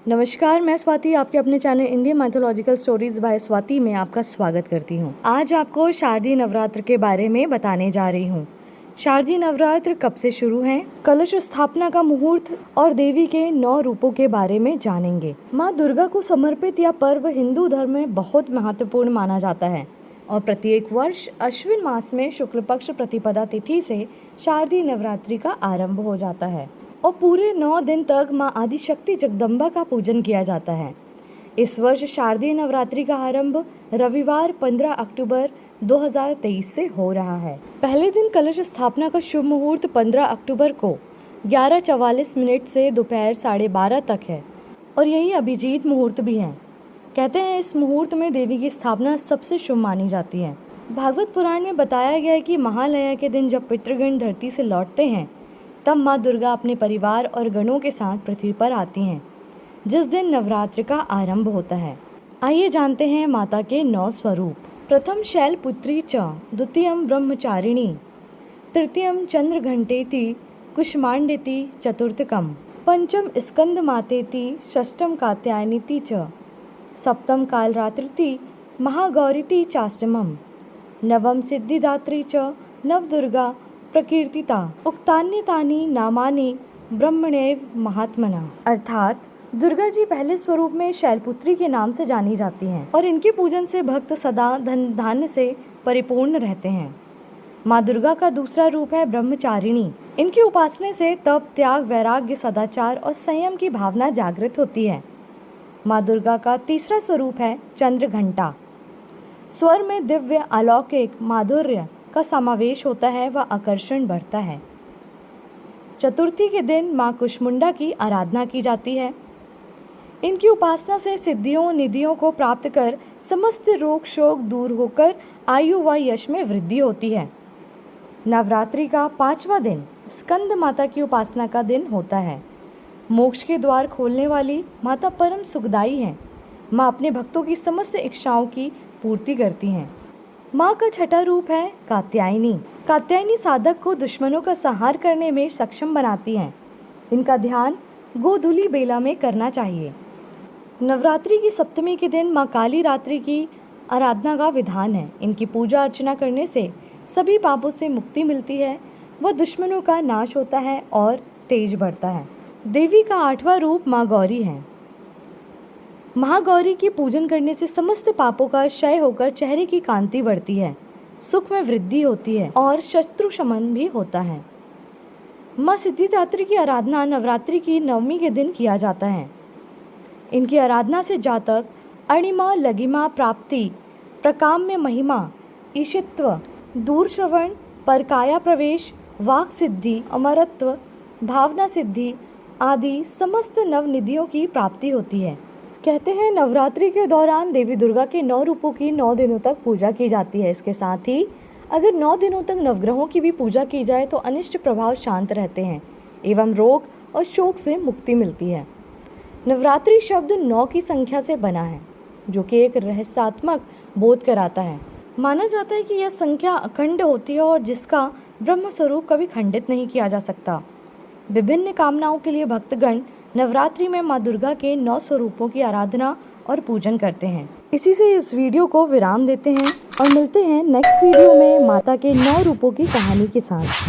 नमस्कार, मैं स्वाति आपके अपने channel Indian mythological stories bye Swati में आपका स्वागत करती हूँ। आज आपको शारदीय नवरात्र के बारे में बताने जा रही हूँ। शारदीय नवरात्र कब से शुरू है, कलश स्थापना का मुहूर्त और देवी के 9 रूपों के बारे में जानेंगे। माँ दुर्गा को समर्पित यह पर्व हिंदू धर्म में बहुत महत्वपूर्ण माना जाता है और प्रत्येक वर्ष अश्विन मास में शुक्ल पक्ष प्रतिपदा तिथि से शारदीय नवरात्रि का आरंभ हो जाता है और पूरे 9 दिन तक माँ आदिशक्ति जगदम्बा का पूजन किया जाता है। इस वर्ष शारदीय नवरात्रि का आरंभ रविवार 15 अक्टूबर 2023 से हो रहा है। पहले दिन कलश स्थापना का शुभ मुहूर्त 15 अक्टूबर को 11:44 से दोपहर 12:30 तक है और यही अभिजीत मुहूर्त भी है। कहते हैं इस मुहूर्त में देवी की स्थापना सबसे शुभ मानी जाती है। भागवत पुराण में बताया गया है कि महालया के दिन जब पितृगण धरती से लौटते हैं तब माँ दुर्गा अपने परिवार और गणों के साथ पृथ्वी पर आती हैं, जिस दिन नवरात्र का आरंभ होता है। आइए जानते हैं माता के 9 स्वरूप। प्रथम शैलपुत्री च, द्वितीयम ब्रह्मचारिणी, तृतीयम चंद्रघंटेति कुष्मांडेति चतुर्थकम, पंचम स्कंदमातेति, षष्ठम कात्यायनीति च, सप्तम कालरात्रिति महागौरीति चाष्टमम, नवम सिद्धिदात्री च नवदुर्गा प्रकीर्तिता, उक्तान्यतानि नामानि ब्रह्मणेव महात्मना। अर्थात दुर्गा जी पहले स्वरूप में शैलपुत्री के नाम से जानी जाती हैं और इनके पूजन से भक्त सदा धन धान्य से परिपूर्ण रहते हैं। माँ दुर्गा का दूसरा रूप है ब्रह्मचारिणी। इनकी उपासना से तप, त्याग, वैराग्य, सदाचार और संयम की भावना जागृत होती है। माँ दुर्गा का तीसरा स्वरूप है चंद्रघंटा। स्वर में दिव्य अलौकिक माधुर्य का समावेश होता है व आकर्षण बढ़ता है। चतुर्थी के दिन माँ कुष्मुंडा की आराधना की जाती है। इनकी उपासना से सिद्धियों निधियों को प्राप्त कर समस्त रोग शोक दूर होकर आयु व यश में वृद्धि होती है। नवरात्रि का 5वां दिन स्कंद माता की उपासना का दिन होता है। मोक्ष के द्वार खोलने वाली माता परम सुखदायी हैं। माँ अपने भक्तों की समस्त इच्छाओं की पूर्ति करती हैं। माँ का छठा रूप है कात्यायनी। कात्यायनी साधक को दुश्मनों का संहार करने में सक्षम बनाती हैं। इनका ध्यान गोधूली बेला में करना चाहिए। नवरात्रि की सप्तमी के दिन माँ काली रात्रि की आराधना का विधान है। इनकी पूजा अर्चना करने से सभी पापों से मुक्ति मिलती है व दुश्मनों का नाश होता है और तेज बढ़ता है। देवी का 8वां रूप माँ गौरी है। महागौरी की पूजन करने से समस्त पापों का क्षय होकर चेहरे की कांति बढ़ती है, सुख में वृद्धि होती है और शत्रु शमन भी होता है। माँ सिद्धिदात्री की आराधना नवरात्रि की 9वीं के दिन किया जाता है। इनकी आराधना से जातक अणिमा लगिमा प्राप्ति, प्रकाम में महिमा, ईशित्व, दूर श्रवण, परकाया प्रवेश, वाक सिद्धि, अमरत्व, भावना सिद्धि आदि समस्त नवनिधियों की प्राप्ति होती है। कहते हैं नवरात्रि के दौरान देवी दुर्गा के 9 रूपों की 9 दिनों तक पूजा की जाती है। इसके साथ ही अगर 9 दिनों तक नवग्रहों की भी पूजा की जाए तो अनिष्ट प्रभाव शांत रहते हैं एवं रोग और शोक से मुक्ति मिलती है। नवरात्रि शब्द 9 की संख्या से बना है, जो कि एक रहस्यात्मक बोध कराता है। माना जाता है कि यह संख्या अखंड होती है और जिसका ब्रह्म स्वरूप कभी खंडित नहीं किया जा सकता। विभिन्न कामनाओं के लिए भक्तगण नवरात्रि में माँ दुर्गा के 9 स्वरूपों की आराधना और पूजन करते हैं। इसी से इस वीडियो को विराम देते हैं और मिलते हैं नेक्स्ट वीडियो में माता के 9 रूपों की कहानी के साथ।